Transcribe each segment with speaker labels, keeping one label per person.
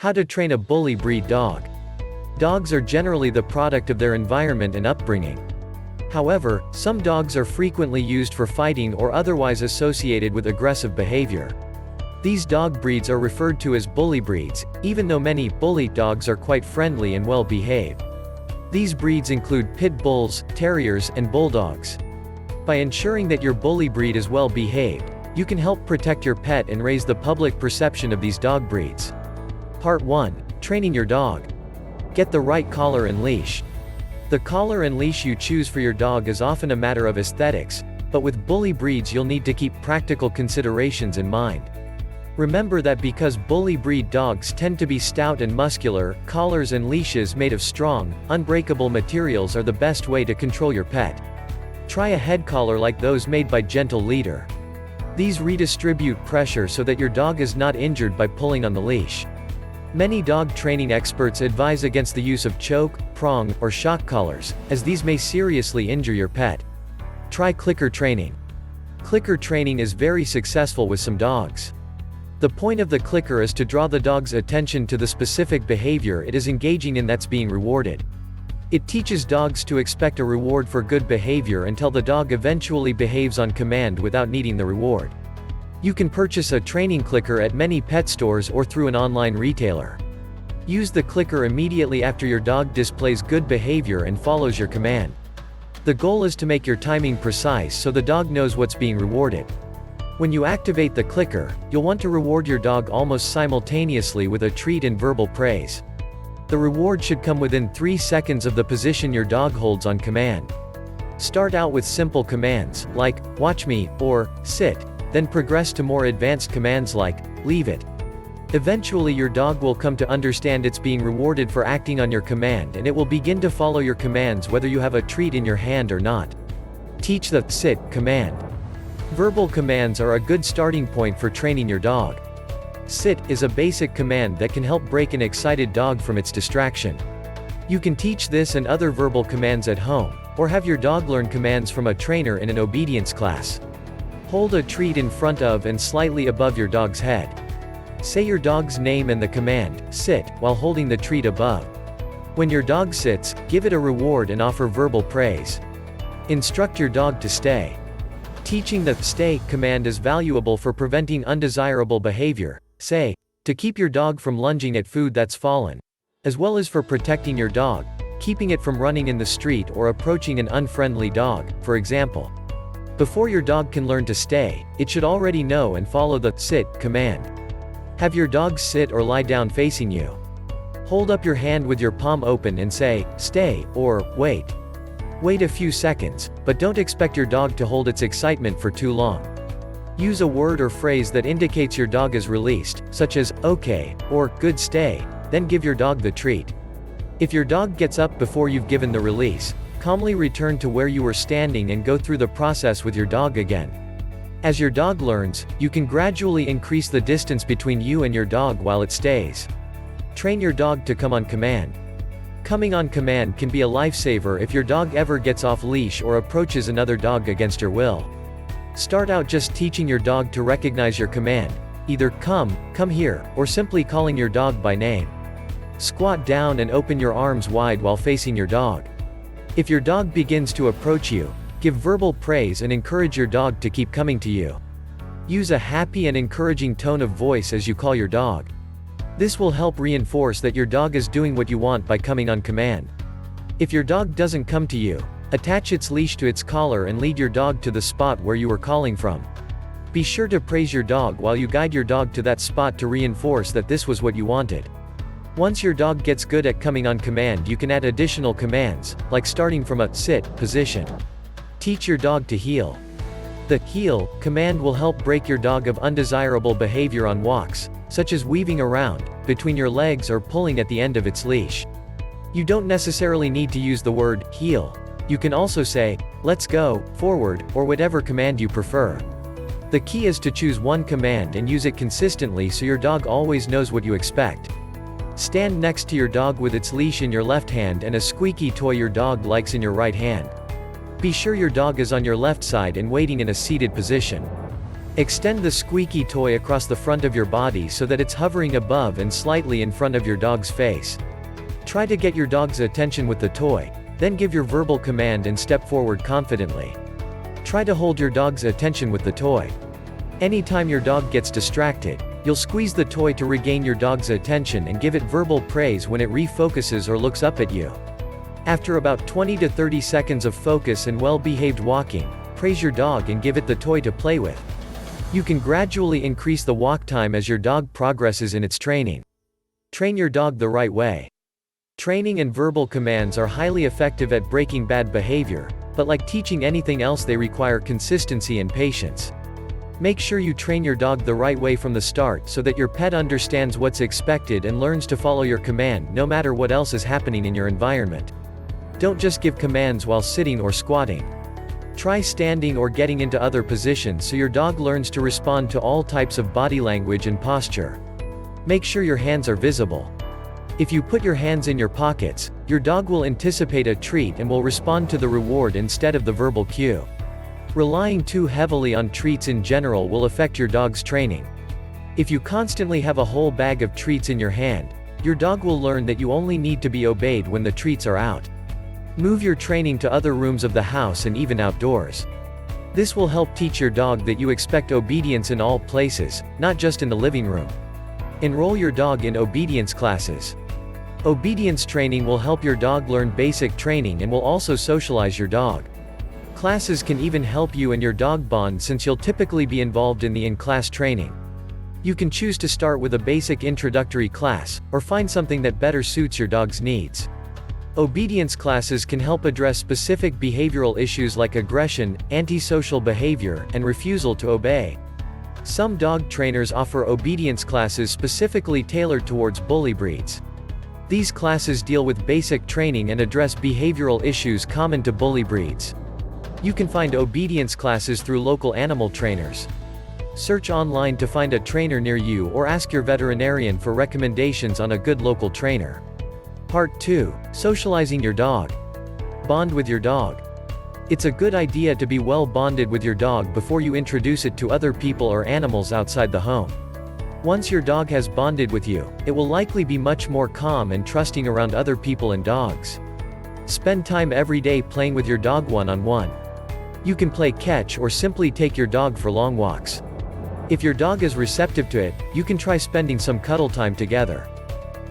Speaker 1: How to train a bully breed dog. Dogs are generally the product of their environment and upbringing. However, some dogs are frequently used for fighting or otherwise associated with aggressive behavior. These dog breeds are referred to as bully breeds, even though many bully dogs are quite friendly and well behaved. These breeds include pit bulls, terriers, and bulldogs. By ensuring that your bully breed is well behaved, you can help protect your pet and raise the public perception of these dog breeds. Part 1. Training your dog. Get the right collar and leash. The collar and leash you choose for your dog is often a matter of aesthetics, but with bully breeds you'll need to keep practical considerations in mind. Remember that because bully breed dogs tend to be stout and muscular, collars and leashes made of strong, unbreakable materials are the best way to control your pet. Try a head collar like those made by Gentle Leader. These redistribute pressure so that your dog is not injured by pulling on the leash. Many dog training experts advise against the use of choke, prong, or shock collars, as these may seriously injure your pet. Try clicker training. Clicker training is very successful with some dogs. The point of the clicker is to draw the dog's attention to the specific behavior it is engaging in that's being rewarded. It teaches dogs to expect a reward for good behavior until the dog eventually behaves on command without needing the reward. You can purchase a training clicker at many pet stores or through an online retailer. Use the clicker immediately after your dog displays good behavior and follows your command. The goal is to make your timing precise so the dog knows what's being rewarded. When you activate the clicker, you'll want to reward your dog almost simultaneously with a treat and verbal praise. The reward should come within 3 seconds of the position your dog holds on command. Start out with simple commands, like, watch me, or, sit. Then progress to more advanced commands like, leave it. Eventually your dog will come to understand it's being rewarded for acting on your command and it will begin to follow your commands whether you have a treat in your hand or not. Teach the sit command. Verbal commands are a good starting point for training your dog. Sit is a basic command that can help break an excited dog from its distraction. You can teach this and other verbal commands at home, or have your dog learn commands from a trainer in an obedience class. Hold a treat in front of and slightly above your dog's head. Say your dog's name and the command, sit, while holding the treat above. When your dog sits, give it a reward and offer verbal praise. Instruct your dog to stay. Teaching the stay command is valuable for preventing undesirable behavior, say, to keep your dog from lunging at food that's fallen, as well as for protecting your dog, keeping it from running in the street or approaching an unfriendly dog, for example. Before your dog can learn to stay, it should already know and follow the sit command. Have your dog sit or lie down facing you. Hold up your hand with your palm open and say, stay, or, wait. Wait a few seconds, but don't expect your dog to hold its excitement for too long. Use a word or phrase that indicates your dog is released, such as, okay, or, good stay, then give your dog the treat. If your dog gets up before you've given the release, calmly return to where you were standing and go through the process with your dog again. As your dog learns, you can gradually increase the distance between you and your dog while it stays. Train your dog to come on command. Coming on command can be a lifesaver if your dog ever gets off leash or approaches another dog against your will. Start out just teaching your dog to recognize your command, either come here, or simply calling your dog by name. Squat down and open your arms wide while facing your dog. If your dog begins to approach you, give verbal praise and encourage your dog to keep coming to you. Use a happy and encouraging tone of voice as you call your dog. This will help reinforce that your dog is doing what you want by coming on command. If your dog doesn't come to you, attach its leash to its collar and lead your dog to the spot where you were calling from. Be sure to praise your dog while you guide your dog to that spot to reinforce that this was what you wanted. Once your dog gets good at coming on command, you can add additional commands, like starting from a sit position. Teach your dog to heel. The heel command will help break your dog of undesirable behavior on walks, such as weaving around between your legs or pulling at the end of its leash. You don't necessarily need to use the word heel. You can also say, let's go, forward, or whatever command you prefer. The key is to choose one command and use it consistently so your dog always knows what you expect. Stand next to your dog with its leash in your left hand and a squeaky toy your dog likes in your right hand. Be sure your dog is on your left side and waiting in a seated position. Extend the squeaky toy across the front of your body so that it's hovering above and slightly in front of your dog's face. Try to get your dog's attention with the toy, then give your verbal command and step forward confidently. Try to hold your dog's attention with the toy. Anytime your dog gets distracted, you'll squeeze the toy to regain your dog's attention and give it verbal praise when it refocuses or looks up at you. After about 20 to 30 seconds of focus and well-behaved walking, praise your dog and give it the toy to play with. You can gradually increase the walk time as your dog progresses in its training. Train your dog the right way. Training and verbal commands are highly effective at breaking bad behavior, but like teaching anything else, they require consistency and patience. Make sure you train your dog the right way from the start so that your pet understands what's expected and learns to follow your command no matter what else is happening in your environment. Don't just give commands while sitting or squatting. Try standing or getting into other positions so your dog learns to respond to all types of body language and posture. Make sure your hands are visible. If you put your hands in your pockets, your dog will anticipate a treat and will respond to the reward instead of the verbal cue. Relying too heavily on treats in general will affect your dog's training. If you constantly have a whole bag of treats in your hand, your dog will learn that you only need to be obeyed when the treats are out. Move your training to other rooms of the house and even outdoors. This will help teach your dog that you expect obedience in all places, not just in the living room. Enroll your dog in obedience classes. Obedience training will help your dog learn basic training and will also socialize your dog. Classes can even help you and your dog bond since you'll typically be involved in the in-class training. You can choose to start with a basic introductory class, or find something that better suits your dog's needs. Obedience classes can help address specific behavioral issues like aggression, antisocial behavior, and refusal to obey. Some dog trainers offer obedience classes specifically tailored towards bully breeds. These classes deal with basic training and address behavioral issues common to bully breeds. You can find obedience classes through local animal trainers. Search online to find a trainer near you or ask your veterinarian for recommendations on a good local trainer. Part 2. Socializing your dog. Bond with your dog. It's a good idea to be well bonded with your dog before you introduce it to other people or animals outside the home. Once your dog has bonded with you, it will likely be much more calm and trusting around other people and dogs. Spend time every day playing with your dog one-on-one. You can play catch or simply take your dog for long walks. If your dog is receptive to it, you can try spending some cuddle time together.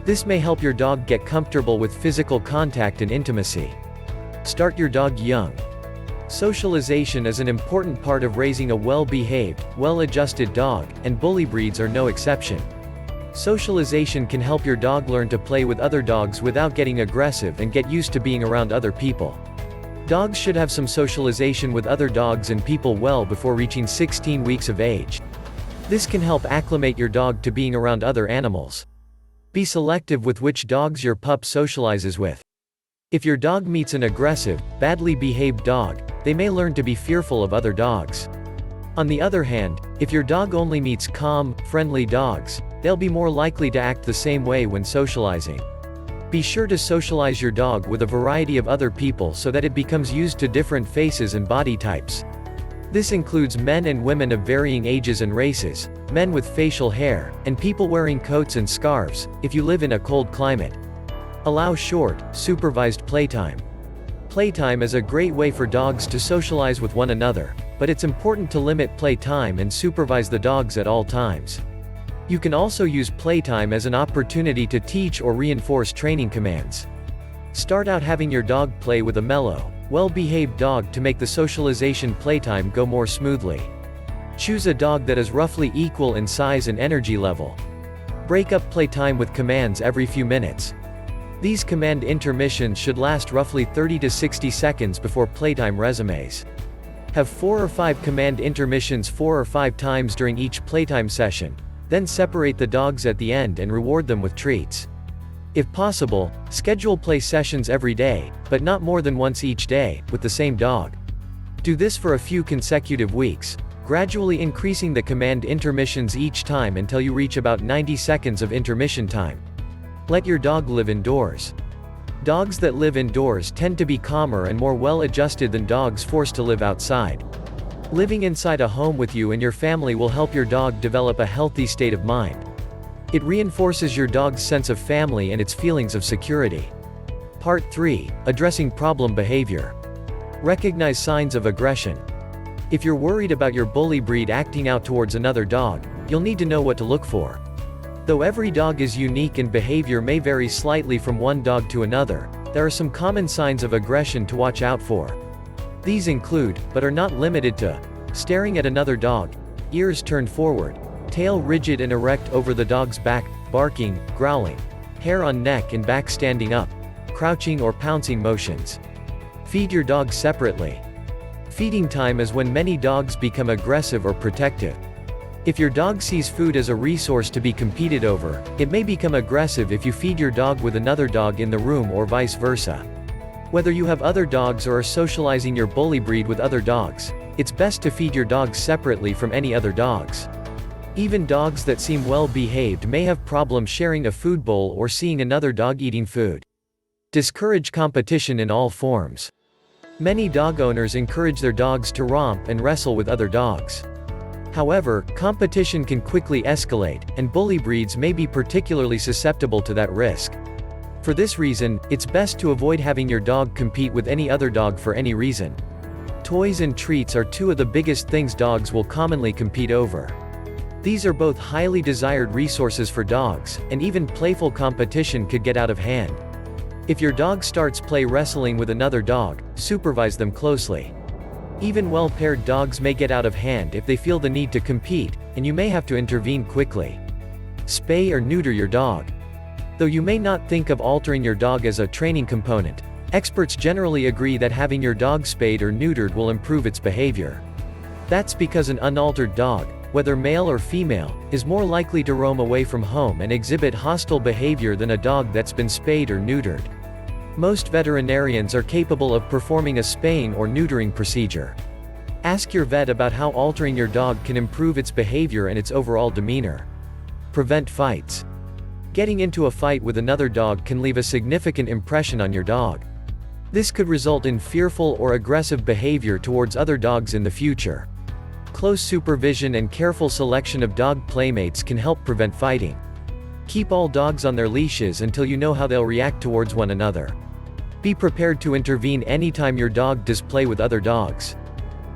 Speaker 1: This may help your dog get comfortable with physical contact and intimacy. Start your dog young. Socialization is an important part of raising a well-behaved, well-adjusted dog, and bully breeds are no exception. Socialization can help your dog learn to play with other dogs without getting aggressive and get used to being around other people. Dogs should have some socialization with other dogs and people well before reaching 16 weeks of age. This can help acclimate your dog to being around other animals. Be selective with which dogs your pup socializes with. If your dog meets an aggressive, badly behaved dog, they may learn to be fearful of other dogs. On the other hand, if your dog only meets calm, friendly dogs, they'll be more likely to act the same way when socializing. Be sure to socialize your dog with a variety of other people so that it becomes used to different faces and body types. This includes men and women of varying ages and races, men with facial hair, and people wearing coats and scarves, if you live in a cold climate. Allow short, supervised playtime. Playtime is a great way for dogs to socialize with one another, but it's important to limit playtime and supervise the dogs at all times. You can also use playtime as an opportunity to teach or reinforce training commands. Start out having your dog play with a mellow, well-behaved dog to make the socialization playtime go more smoothly. Choose a dog that is roughly equal in size and energy level. Break up playtime with commands every few minutes. These command intermissions should last roughly 30 to 60 seconds before playtime resumes. Have 4 or 5 command intermissions 4 or 5 times during each playtime session, then separate the dogs at the end and reward them with treats. If possible, schedule play sessions every day, but not more than once each day, with the same dog. Do this for a few consecutive weeks, gradually increasing the command intermissions each time until you reach about 90 seconds of intermission time. Let your dog live indoors. Dogs that live indoors tend to be calmer and more well-adjusted than dogs forced to live outside. Living inside a home with you and your family will help your dog develop a healthy state of mind. It reinforces your dog's sense of family and its feelings of security. Part 3. Addressing problem behavior. Recognize signs of aggression. If you're worried about your bully breed acting out towards another dog, you'll need to know what to look for. Though every dog is unique and behavior may vary slightly from one dog to another, there are some common signs of aggression to watch out for. These include, but are not limited to, staring at another dog, ears turned forward, tail rigid and erect over the dog's back, barking, growling, hair on neck and back standing up, crouching or pouncing motions. Feed your dog separately. Feeding time is when many dogs become aggressive or protective. If your dog sees food as a resource to be competed over, it may become aggressive if you feed your dog with another dog in the room or vice versa. Whether you have other dogs or are socializing your bully breed with other dogs, it's best to feed your dogs separately from any other dogs. Even dogs that seem well behaved may have problems sharing a food bowl or seeing another dog eating food. Discourage competition in all forms. Many dog owners encourage their dogs to romp and wrestle with other dogs. However, competition can quickly escalate, and bully breeds may be particularly susceptible to that risk. For this reason, it's best to avoid having your dog compete with any other dog for any reason. Toys and treats are two of the biggest things dogs will commonly compete over. These are both highly desired resources for dogs, and even playful competition could get out of hand. If your dog starts play wrestling with another dog, supervise them closely. Even well-paired dogs may get out of hand if they feel the need to compete, and you may have to intervene quickly. Spay or neuter your dog. Though you may not think of altering your dog as a training component, experts generally agree that having your dog spayed or neutered will improve its behavior. That's because an unaltered dog, whether male or female, is more likely to roam away from home and exhibit hostile behavior than a dog that's been spayed or neutered. Most veterinarians are capable of performing a spaying or neutering procedure. Ask your vet about how altering your dog can improve its behavior and its overall demeanor. Prevent fights. Getting into a fight with another dog can leave a significant impression on your dog. This could result in fearful or aggressive behavior towards other dogs in the future. Close supervision and careful selection of dog playmates can help prevent fighting. Keep all dogs on their leashes until you know how they'll react towards one another. Be prepared to intervene anytime your dog does play with other dogs.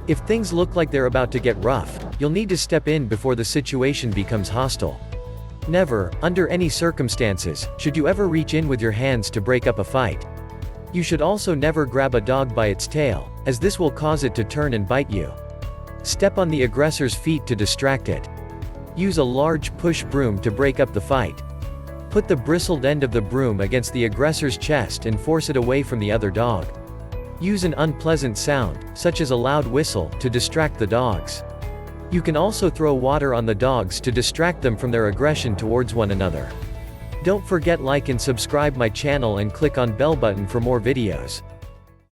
Speaker 1: If things look like they're about to get rough, you'll need to step in before the situation becomes hostile. Never, under any circumstances, should you ever reach in with your hands to break up a fight. You should also never grab a dog by its tail, as this will cause it to turn and bite you. Step on the aggressor's feet to distract it. Use a large push broom to break up the fight. Put the bristled end of the broom against the aggressor's chest and force it away from the other dog. Use an unpleasant sound, such as a loud whistle, to distract the dogs. You can also throw water on the dogs to distract them from their aggression towards one another. Don't forget like and subscribe my channel and click on bell button for more videos.